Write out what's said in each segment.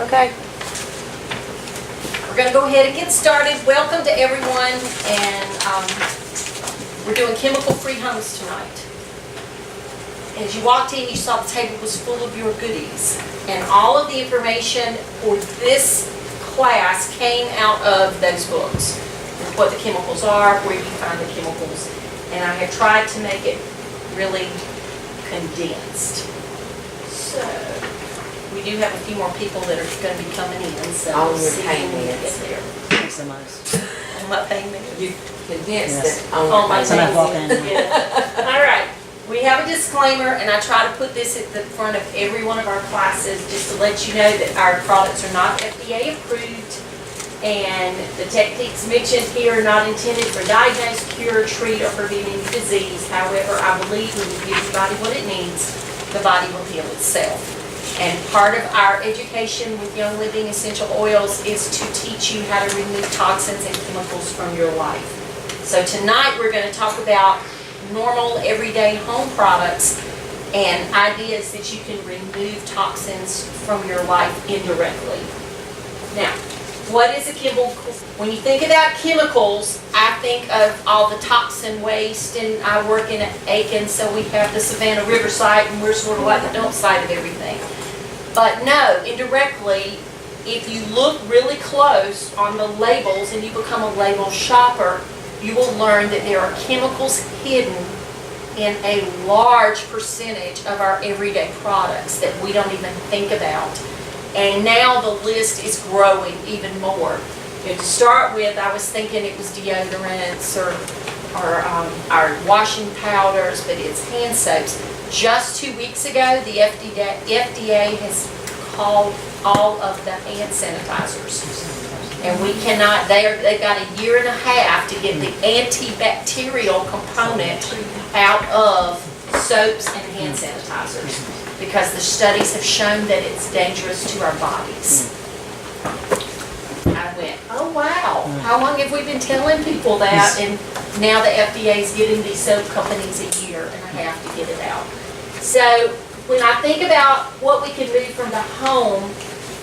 Okay. We're going to go ahead and get started. Welcome to everyone, and we're doing chemical-free homes tonight. As you walked in, you saw the table was full of your goodies, and all of the information for this class came out of those books. What the chemicals are, where you find the chemicals, and I have tried to make it really condensed. So, we do have a few more people that are going to be coming in, so On we'll your see pain when we get meds. there. Thanks so much. On my pain meds. You condensed Yes. it on On my your When I pain walk meds. in. Yeah. All right. We have a disclaimer, and I try to put this at the front of every one of our classes just to let you know that our products are not FDA approved, and the techniques mentioned here are not intended for diagnose, cure, treat, or prevent any disease. However, I believe when you give the body what it needs, the body will heal itself. And part of our education with Young Living Essential Oils is to teach you how to remove toxins and chemicals from your life. So tonight we're going to talk about normal everyday home products and ideas that you can remove toxins from your life indirectly. Now, what is a chemical? When you think about chemicals, I think of all the toxin waste, and I work in Aiken, so we have the Savannah River site, and we're sort of like the dump site of everything. But no, indirectly, if you look really close on the labels and you become a label shopper, you will learn that there are chemicals hidden in a large percentage of our everyday products that we don't even think about. And now the list is growing even more. You know, to start with, I was thinking it was deodorants or our washing powders, but it's hand soaps. Just 2 weeks ago, the FDA has called all of the hand sanitizers. And we cannot, they've got a year and a half to get the antibacterial component out of soaps and hand sanitizers because the studies have shown that it's dangerous to our bodies. I went, oh wow, how long have we been telling people that? And now the FDA is giving these soap companies a year and a half to get it out. So when I think about what we can move from the home,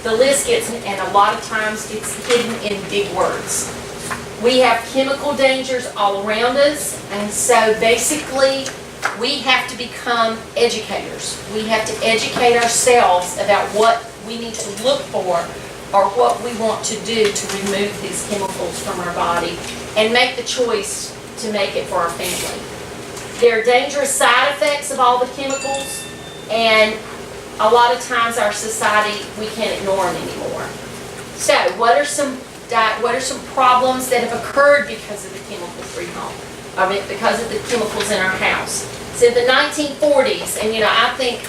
the list gets, and a lot of times it's hidden in big words. We have chemical dangers all around us, and so basically we have to become educators. We have to educate ourselves about what we need to look for or what we want to do to remove these chemicals from our body and make the choice to make it for our family. There are dangerous side effects of all the chemicals, and a lot of times our society, we can't ignore them anymore. So what are some problems that have occurred because of the chemical-free home? I mean, because of the chemicals in our house. So the 1940s, and you know, I think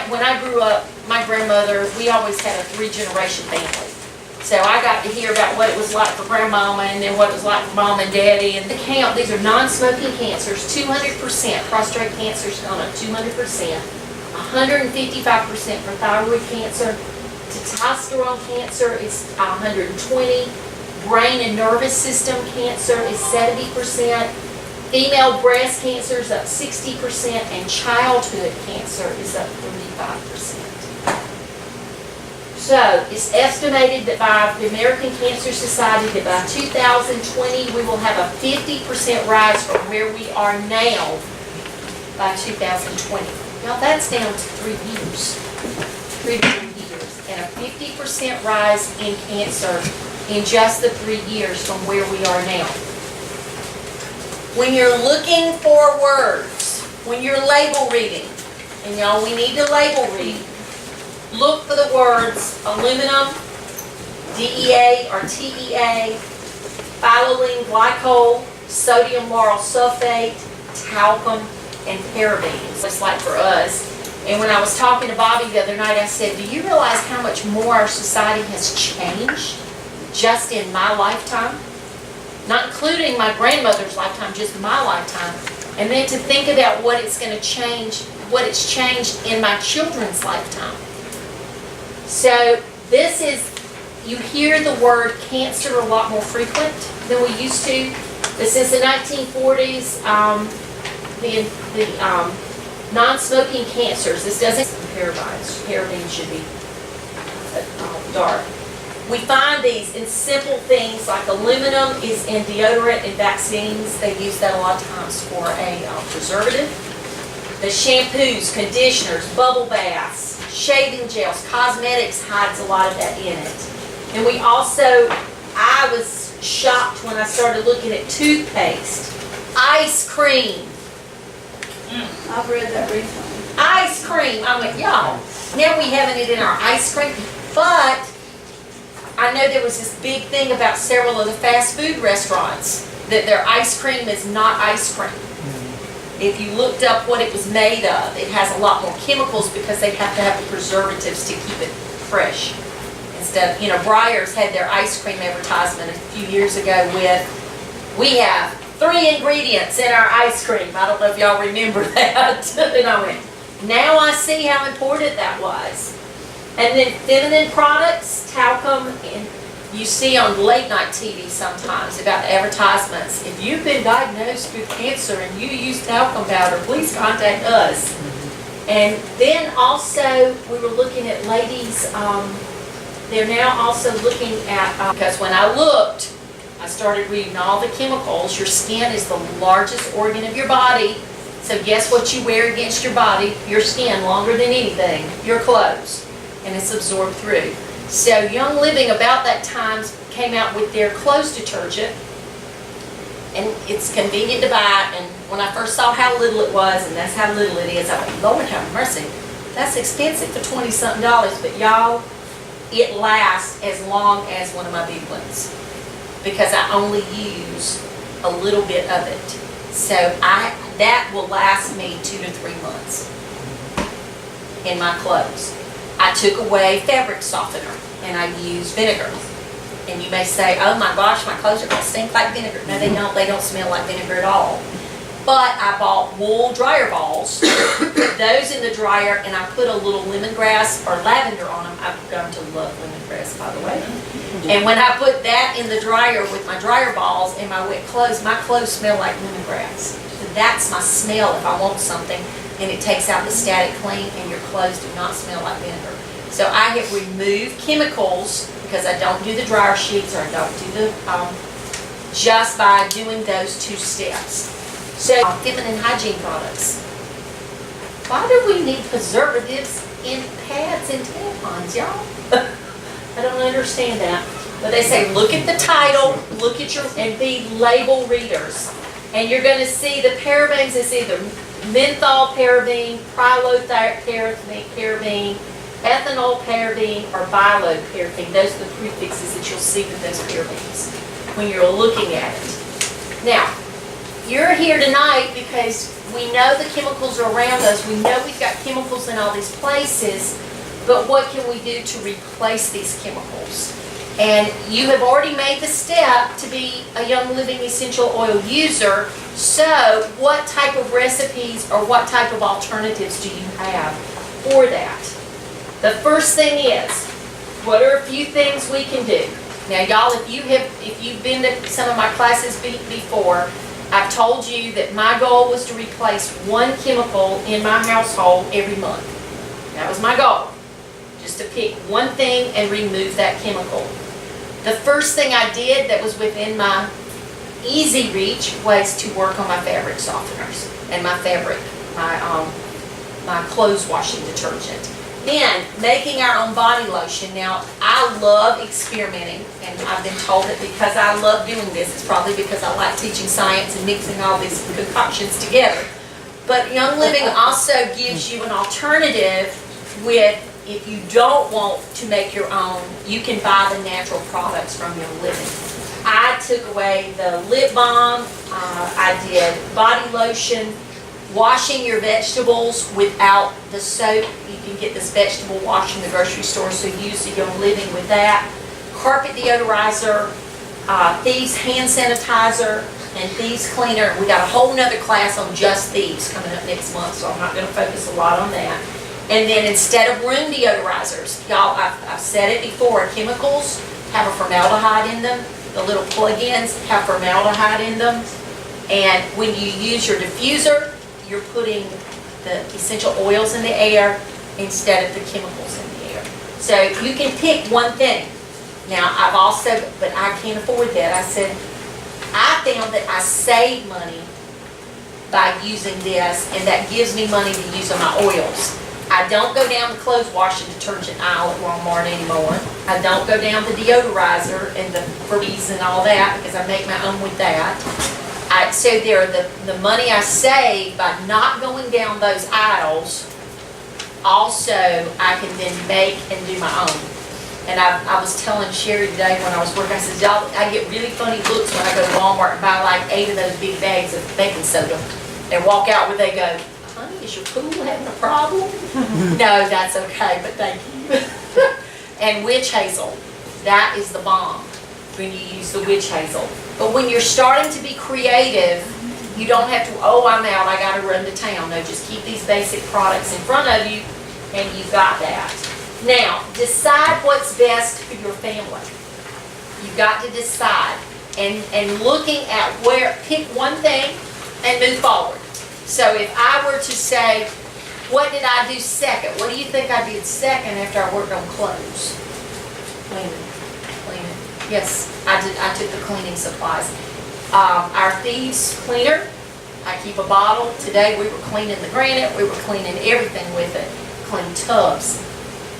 when I grew up, my grandmother, we always had a 3-generation family. So I got to hear about what it was like for grandmama and then what it was like for mom and daddy. And the count, these are non-smoking cancers, 200%. Prostate cancer's gone up 200%. 155% for thyroid cancer. Testosterone cancer is 120. Brain and nervous system cancer is 70%. Female breast cancer is up 60%, and childhood cancer is up 35%. So it's estimated that by the American Cancer Society that by 2020 we will have a 50% rise from where we are now by 2020. Now that's down to 3 years, 3 to 4 years, and a 50% rise in cancer in just the 3 years from where we are now. When you're looking for words, when you're label reading, and y'all, we need to label read, look for the words aluminum, DEA or TEA, phthalate glycol, sodium lauryl sulfate, talcum, and parabens, just like for us. And when I was talking to Bobby the other night, I said, do you realize how much more our society has changed just in my lifetime? Not including my grandmother's lifetime, just my lifetime. And then to think about what it's going to change, what it's changed in my children's lifetime. So this is, you hear the word cancer a lot more frequent than we used to. This is the 1940s. The non-smoking cancers. This doesn't parabens. Parabens should be dark. We find these in simple things like aluminum is in deodorant and vaccines. They use that a lot of times for a preservative. The shampoos, conditioners, bubble baths, shaving gels, cosmetics hides a lot of that in it. And we also, I was shocked when I started looking at toothpaste. Ice cream. I've read that recently. Ice cream. I went, y'all, now we having it in our ice cream. But I know there was this big thing about several of the fast food restaurants that their ice cream is not ice cream. If you looked up what it was made of, it has a lot more chemicals because they have to have the preservatives to keep it fresh. Instead of, Breyers had their ice cream advertisement a few years ago with, we have 3 ingredients in our ice cream. I don't know if y'all remember that. And I went, now I see how important that was. And then feminine products, talcum, and you see on late night TV sometimes about the advertisements. If you've been diagnosed with cancer and you use talcum powder, please contact us. And then also we were looking at ladies, they're now also looking at, because when I looked, I started reading all the chemicals. Your skin is the largest organ of your body. So guess what you wear against your body, your skin, longer than anything, your clothes. And it's absorbed through. So Young Living about that time came out with their clothes detergent, and it's convenient to buy. And when I first saw how little it was, and that's how little it is, I went, Lord have mercy, that's expensive for $20-something. But y'all, it lasts as long as one of my big ones because I only use a little bit of it. So that will last me 2 to 3 months in my clothes. I took away fabric softener and I used vinegar. And you may say, oh my gosh, my clothes are going to stink like vinegar. No, they don't. They don't smell like vinegar at all. But I bought wool dryer balls, put those in the dryer, and I put a little lemongrass or lavender on them. I've grown to love lemongrass, by the way. And when I put that in the dryer with my dryer balls and my wet clothes, my clothes smell like lemongrass. So that's my smell if I want something. And it takes out the static cling, and your clothes do not smell like vinegar. So I have removed chemicals because I don't do the dryer sheets or I don't do the, just by doing those 2 steps. So feminine hygiene products. Why do we need preservatives in pads and tampons, y'all? I don't understand that. But they say look at the title, look at and be label readers. And you're going to see the parabens is either menthol parabene, parabene, ethanol parabene, or biloparaffin. Those are the prefixes that you'll see with those parabenes when you're looking at it. Now, you're here tonight because we know the chemicals are around us. We know we've got chemicals in all these places, but what can we do to replace these chemicals? And you have already made the step to be a Young Living essential oil user. So what type of recipes or what type of alternatives do you have for that? The first thing is, what are a few things we can do? Now y'all, if you've been to some of my classes before, I've told you that my goal was to replace 1 chemical in my household every month. That was my goal. Just to pick 1 thing and remove that chemical. The first thing I did that was within my easy reach was to work on my fabric softeners and my clothes washing detergent. Then, making our own body lotion. Now, I love experimenting, and I've been told that because I love doing this, it's probably because I like teaching science and mixing all these concoctions together. But Young Living also gives you an alternative with, if you don't want to make your own, you can buy the natural products from Young Living. I took away the lip balm, I did body lotion, washing your vegetables without the soap. You can get this vegetable wash in the grocery store, so use the Young Living with that. Carpet deodorizer, Thieves hand sanitizer, and Thieves cleaner. We got a whole nother class on just Thieves coming up next month, so I'm not going to focus a lot on that. And then instead of room deodorizers, y'all, I've said it before, chemicals have a formaldehyde in them. The little plug-ins have formaldehyde in them. And when you use your diffuser, you're putting the essential oils in the air instead of the chemicals in the air. So you can pick one thing. Now, I've also, but I can't afford that. I said, I found that I save money by using this, and that gives me money to use on my oils. I don't go down the clothes wash and detergent aisle at Walmart anymore. I don't go down the deodorizer and the Febreze and all that, because I make my own with that. So there, the money I save by not going down those aisles, also I can then make and do my own. And I was telling Sherry today when I was working, I said, y'all, I get really funny looks when I go to Walmart and buy like 8 of those big bags of baking soda and walk out where they go, honey, is your pool having a problem? No, that's okay, but thank you. And witch hazel, that is the bomb when you use the witch hazel. But when you're starting to be creative, you don't have to, oh, I'm out, I gotta run to town. No, just keep these basic products in front of you and you've got that. Now, decide what's best for your family. You've got to decide. And looking at where, pick one thing and move forward. So if I were to say, what did I do second? What do you think I did second after I worked on clothes? Cleaning. Yes, I did. I took the cleaning supplies. Our thieves cleaner, I keep a bottle. Today we were cleaning the granite. We were cleaning everything with it. Clean tubs.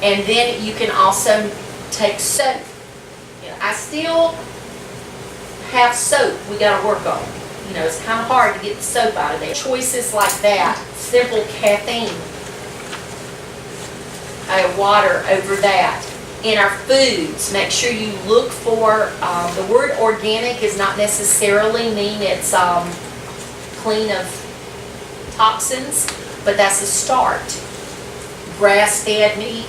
And then you can also take soap. You know, I still have soap we got to work on. You know, it's kind of hard to get the soap out of there. Choices like that, simple caffeine, water over that. In our foods, make sure you look for, the word organic does not necessarily mean it's clean of toxins, but that's a start. Grass-fed meat,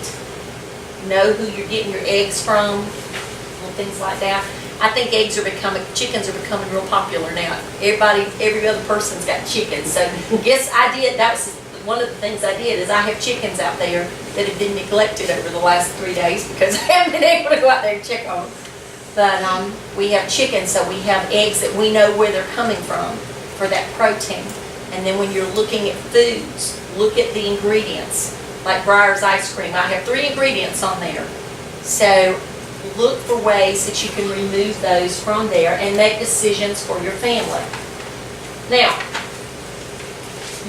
know who you're getting your eggs from, and things like that. I think chickens are becoming real popular now. Every other person's got chickens. So yes, that was one of the things I did is I have chickens out there that have been neglected over the last 3 days because I haven't been able to go out there and check on them. But we have chickens, so we have eggs that we know where they're coming from for that protein. And then when you're looking at foods, look at the ingredients. Like Breyer's ice cream, I have 3 ingredients on there. So look for ways that you can remove those from there and make decisions for your family. Now,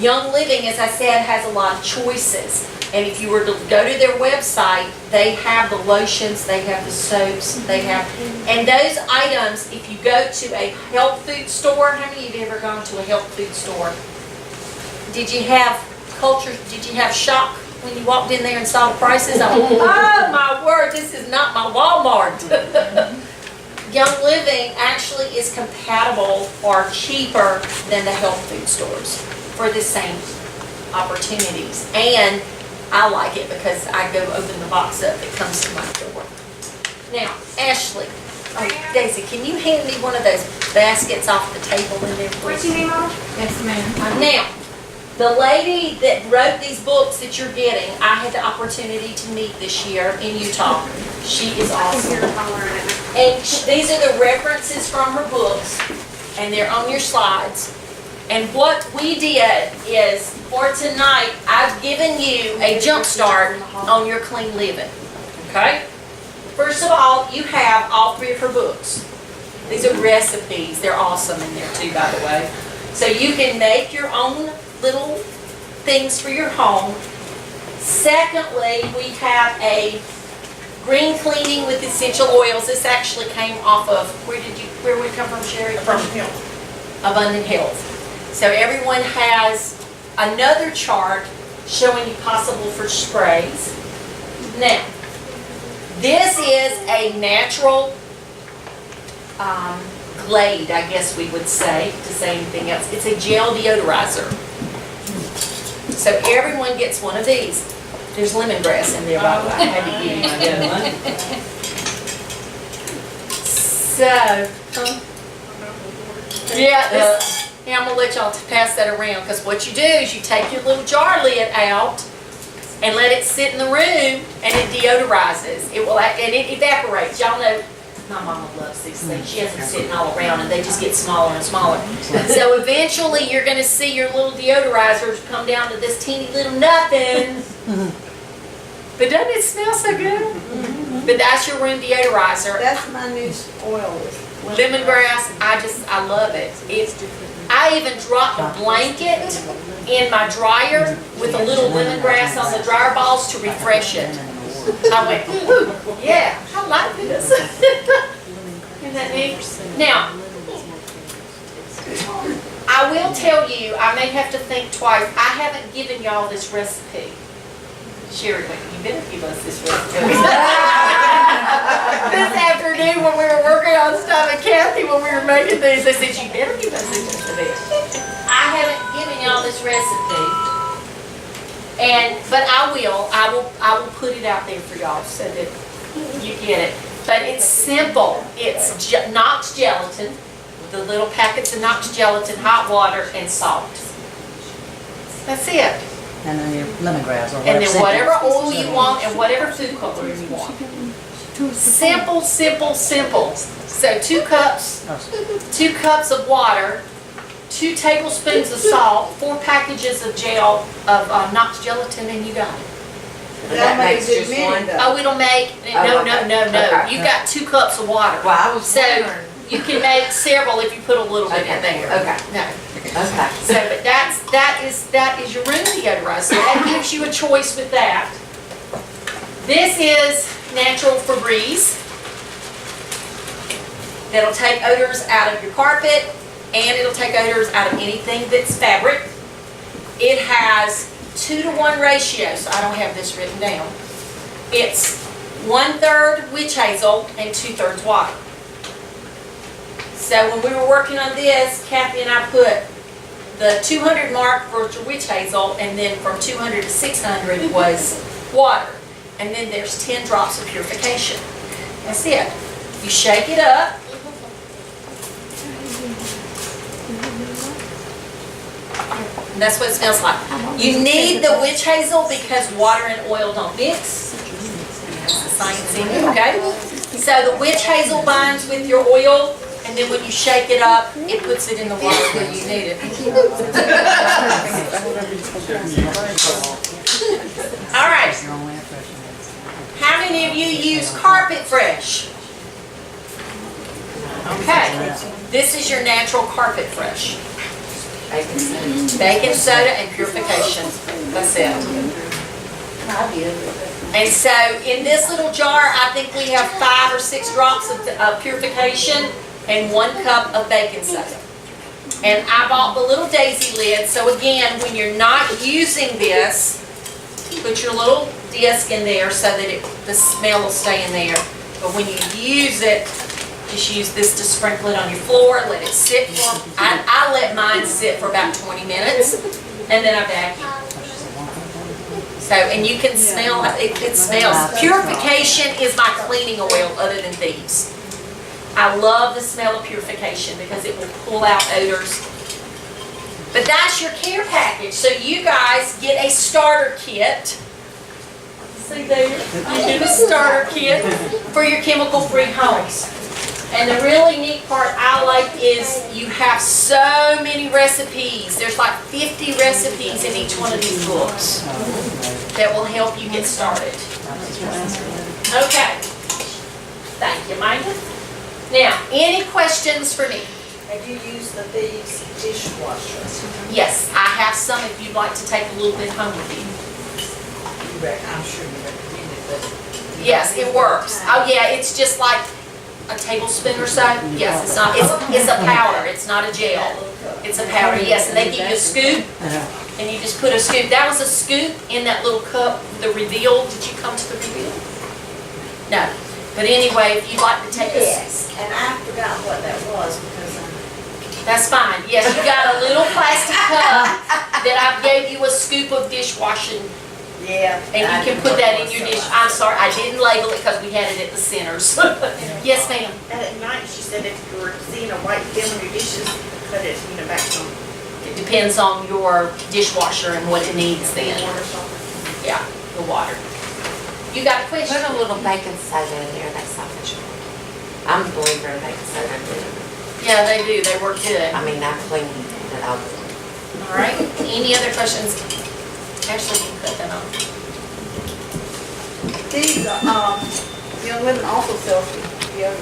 Young Living, as I said, has a lot of choices. And if you were to go to their website, they have the lotions, they have the soaps, and those items, if you go to a health food store, how many of you have ever gone to a health food store? Did you have shock when you walked in there and saw the prices? Oh my word, this is not my Walmart. Young Living actually is compatible or cheaper than the health food stores for the same opportunities. And I like it because I go open the box up, it comes to my door. Now, Ashley, Daisy, can you hand me one of those baskets off the table in there, please? What's your name, Mom? Yes, ma'am. Now, the lady that wrote these books that you're getting, I had the opportunity to meet this year in Utah. She is awesome. And these are the references from her books, and they're on your slides. And what we did is, for tonight, I've given you a jump start on your clean living, okay? First of all, you have all 3 of her books. These are recipes. They're awesome in there too, by the way. So you can make your own little things for your home. Secondly, we have a green cleaning with essential oils. This actually came off of, where would it come from, Sherry? From Abundant Health. So everyone has another chart showing you possible for sprays. Now, this is a natural Glade, I guess we would say, to say anything else. It's a gel deodorizer. So everyone gets one of these. There's lemongrass in there, by the way. I had to give you my other one. So, yeah, I'm going to let y'all pass that around, because what you do is you take your little jar lid out and let it sit in the room, and it deodorizes. It will, and it evaporates. Y'all know, my mama loves these things. She has them sitting all around, and they just get smaller and smaller. So eventually, you're going to see your little deodorizers come down to this teeny little nothing. But doesn't it smell so good? But that's your room deodorizer. That's my new oil. is Lemongrass, I love it. I even dropped a blanket in my dryer with a little lemongrass on the dryer balls to refresh it. I went, ooh, yeah, I like this. Isn't that neat? Now, I will tell you, I may have to think twice. I haven't given y'all this recipe. Sherry went, you better give us this recipe. This afternoon when we were working on stuff, and Kathy, when we were making these, they said, you better give us this recipe. I haven't given y'all this recipe. But I will put it out there for y'all so that you get it. But it's simple. It's Knox gelatin, the little packets of Knox gelatin, hot water, and salt. That's it. And then your lemongrass or whatever. And then whatever oil you want and whatever food color you want. Simple, simple, simple. So 2 cups of water, 2 tablespoons of salt, 4 packages of gel of Knox gelatin, and you got it. That makes just one. Oh, it'll make, no. Okay. You got 2 cups of water. Well, I was So wondering. you can make several if you put a little bit in Okay, there. okay. No. Okay. So, but that is your room deodorizer. So that gives you a choice with that. This is natural Febreze. That'll take odors out of your carpet, and it'll take odors out of anything that's fabric. It has 2-to-1 ratio, so I don't have this written down. It's 1/3 witch hazel and 2/3 water. So when we were working on this, Kathy and I put the 200 mark for witch hazel, and then from 200 to 600 was water. And then there's 10 drops of purification. That's it. You shake it up. And that's what it smells like. You need the witch hazel because water and oil don't mix. That's the science in it, okay? So the witch hazel binds with your oil, and then when you shake it up, it puts it in the water where you need it. All right. How many of you use Carpet Fresh? Okay. This is your natural Carpet Fresh. Baking soda and purification. That's it. And so in this little jar, I think we have 5 or 6 drops of purification and 1 cup of baking soda. And I bought the little daisy lid. So again, when you're not using this, put your little disc in there so that the smell will stay in there. But when you use it, just use this to sprinkle it on your floor, let it sit for, I let mine sit for about 20 minutes, and then I vacuum. So, and you can smell, it smells. Purification is my cleaning oil other than these. I love the smell of purification because it will pull out odors. But that's your care package. So you guys get a starter kit. See there? You do a starter kit for your chemical-free homes. And the really neat part I like is you have so many recipes. There's like 50 recipes in each one of these books that will help you get started. Okay. Thank you, Micah. Now, any questions for me? Have you used the Thieves dishwasher? Yes, I have some if you'd like to take a little bit home with you. I'm sure you recommend it, but. Yes, it works. Oh yeah, it's just like a tablespoon or so. Yes, it's not, it's a powder, it's not a gel. It's a powder, yes, and they give you a scoop, and you just put a scoop. That was a scoop in that little cup, the reveal. Did you come to the reveal? No. But anyway, if you'd like to take a... Yes, and I forgot what that was because That's fine. Yes, you got a little plastic cup that I gave you a scoop of dishwashing. yeah. And you can put that in your dish. I'm sorry, I didn't label it because we had it at the centers. Yes, ma'am. And at night, she said if you were seeing a white film in your dishes, put it, back on. It depends on your dishwasher and what it needs then. Yeah, the water. You got a question? Put a little baking soda in there, that's not much. I'm a believer in baking soda. Yeah, they do. They work good. I mean, I clean it all the time. All right. Any other questions? Actually, you can cut that off. these, Young Living also sells